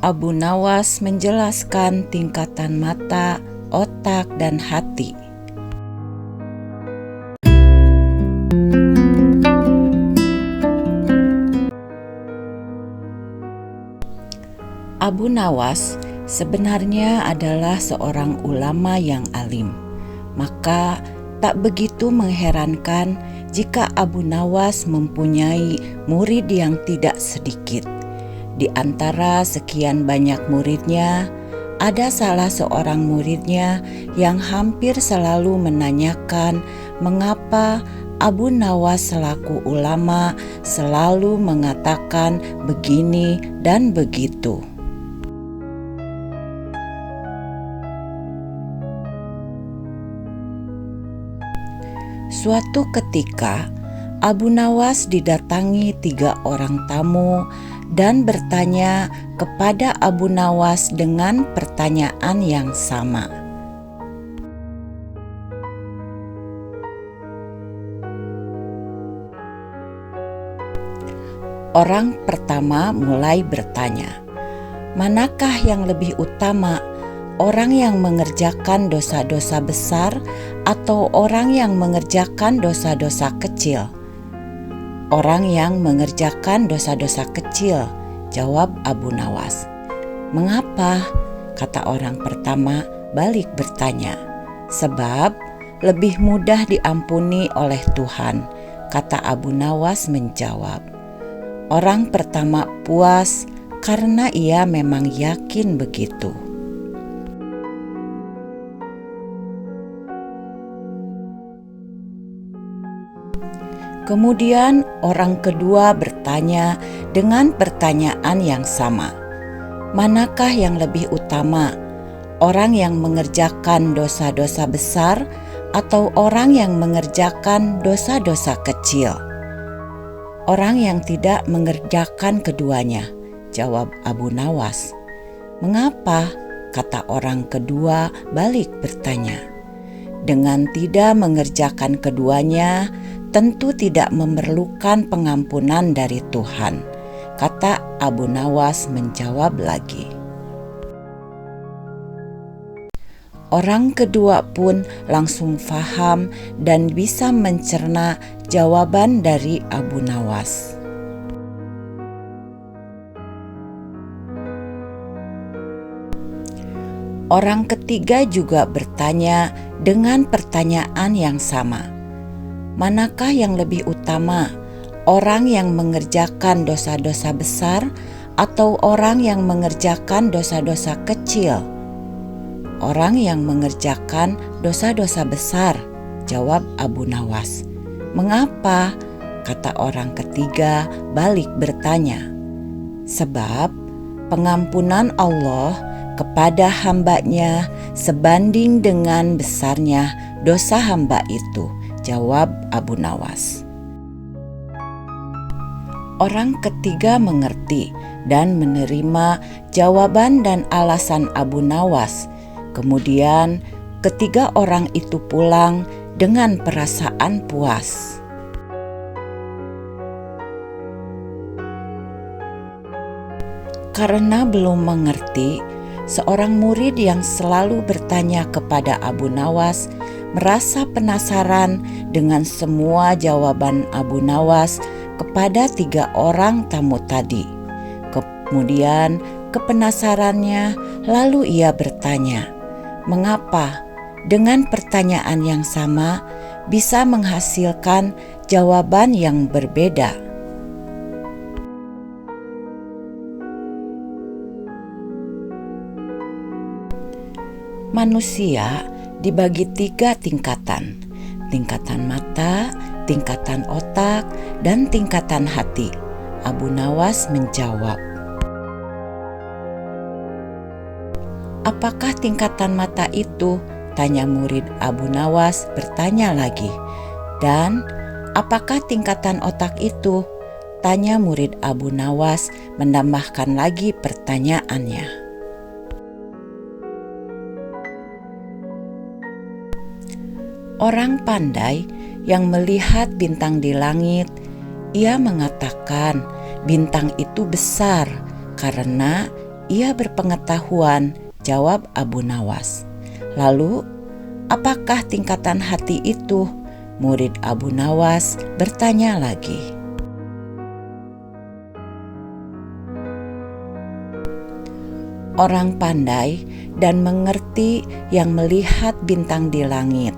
Abu Nawas menjelaskan tingkatan mata, otak, dan hati. Abu Nawas sebenarnya adalah seorang ulama yang alim. Maka tak begitu mengherankan jika Abu Nawas mempunyai murid yang tidak sedikit. Di antara sekian banyak muridnya, ada salah seorang muridnya yang hampir selalu menanyakan mengapa Abu Nawas selaku ulama selalu mengatakan begini dan begitu. Suatu ketika, Abu Nawas didatangi 3 orang tamu dan bertanya kepada Abu Nawas dengan pertanyaan yang sama. Orang pertama mulai bertanya, "Manakah yang lebih utama? Orang yang mengerjakan dosa-dosa besar atau orang yang mengerjakan dosa-dosa kecil?" "Orang yang mengerjakan dosa-dosa kecil," jawab Abu Nawas. "Mengapa?" kata orang pertama balik bertanya. "Sebab lebih mudah diampuni oleh Tuhan," kata Abu Nawas menjawab. Orang pertama puas karena ia memang yakin begitu. Kemudian orang kedua bertanya dengan pertanyaan yang sama. "Manakah yang lebih utama? Orang yang mengerjakan dosa-dosa besar atau orang yang mengerjakan dosa-dosa kecil?" "Orang yang tidak mengerjakan keduanya," jawab Abu Nawas. "Mengapa?" kata orang kedua balik bertanya. "Dengan tidak mengerjakan keduanya, tentu tidak memerlukan pengampunan dari Tuhan," kata Abu Nawas menjawab lagi. Orang kedua pun langsung faham dan bisa mencerna jawaban dari Abu Nawas. Orang ketiga juga bertanya dengan pertanyaan yang sama. "Manakah yang lebih utama? Orang yang mengerjakan dosa-dosa besar atau orang yang mengerjakan dosa-dosa kecil?" "Orang yang mengerjakan dosa-dosa besar," jawab Abu Nawas. "Mengapa?" kata orang ketiga balik bertanya. "Sebab pengampunan Allah kepada hamba-Nya sebanding dengan besarnya dosa hamba itu," jawab Abu Nawas. Orang ketiga mengerti dan menerima jawaban dan alasan Abu Nawas. Kemudian ketiga orang itu pulang dengan perasaan puas. Karena belum mengerti, seorang murid yang selalu bertanya kepada Abu Nawas merasa penasaran dengan semua jawaban Abu Nawas kepada 3 orang tamu tadi. Kemudian kepenasarannya lalu ia bertanya, mengapa dengan pertanyaan yang sama bisa menghasilkan jawaban yang berbeda. Manusia dibagi 3 tingkatan: tingkatan mata, tingkatan otak, dan tingkatan hati. Abu Nawas menjawab. "Apakah tingkatan mata itu?" tanya murid Abu Nawas bertanya lagi. "Dan apakah tingkatan otak itu?" tanya murid Abu Nawas menambahkan lagi pertanyaannya. Orang pandai yang melihat bintang di langit, ia mengatakan bintang itu besar karena ia berpengetahuan, jawab Abu Nawas. Lalu, apakah tingkatan hati itu? Murid Abu Nawas bertanya lagi. Orang pandai dan mengerti yang melihat bintang di langit.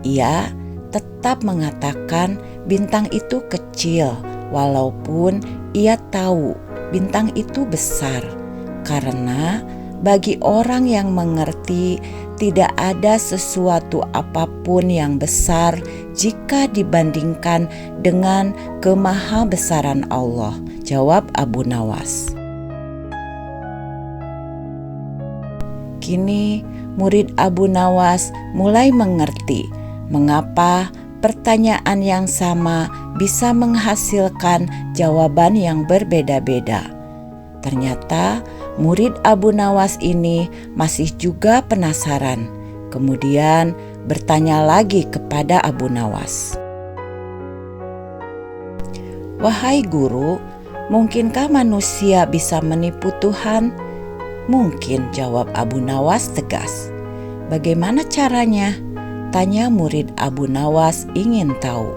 Ia tetap mengatakan bintang itu kecil, walaupun ia tahu bintang itu besar. Karena bagi orang yang mengerti, tidak ada sesuatu apapun yang besar jika dibandingkan dengan kemahabesaran Allah, jawab Abu Nawas. Kini murid Abu Nawas mulai mengerti mengapa pertanyaan yang sama bisa menghasilkan jawaban yang berbeda-beda. Ternyata murid Abu Nawas ini masih juga penasaran. Kemudian bertanya lagi kepada Abu Nawas. Wahai guru, mungkinkah manusia bisa menipu Tuhan? Mungkin, jawab Abu Nawas tegas. Bagaimana caranya? Tanya murid Abu Nawas ingin tahu.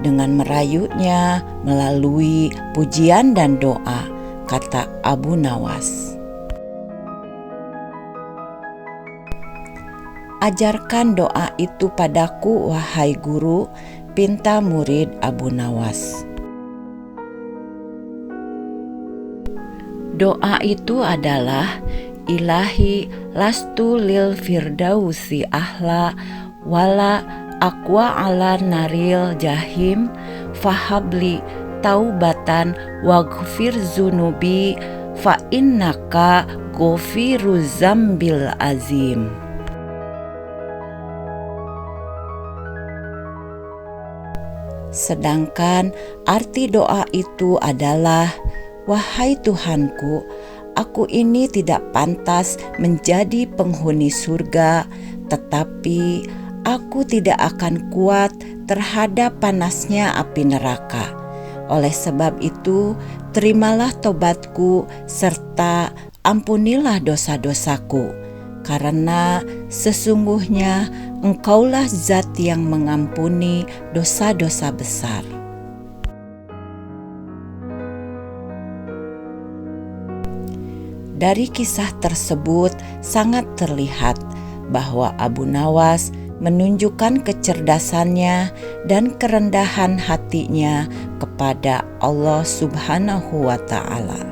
Dengan merayunya melalui pujian dan doa, kata Abu Nawas. Ajarkan doa itu padaku, wahai guru, pinta murid Abu Nawas. Doa itu adalah, Ilahi lastu lil firdausi ahla wala aqwa ala naril jahim fahabli taubatan waghfir zunubi fa innaka ghafiruz zambil azim. Sedangkan arti doa itu adalah, wahai Tuhanku, aku ini tidak pantas menjadi penghuni surga, tetapi aku tidak akan kuat terhadap panasnya api neraka. Oleh sebab itu, terimalah tobatku serta ampunilah dosa-dosaku, karena sesungguhnya Engkaulah Zat yang mengampuni dosa-dosa besar. Dari kisah tersebut sangat terlihat bahwa Abu Nawas menunjukkan kecerdasannya dan kerendahan hatinya kepada Allah Subhanahu wa Ta'ala.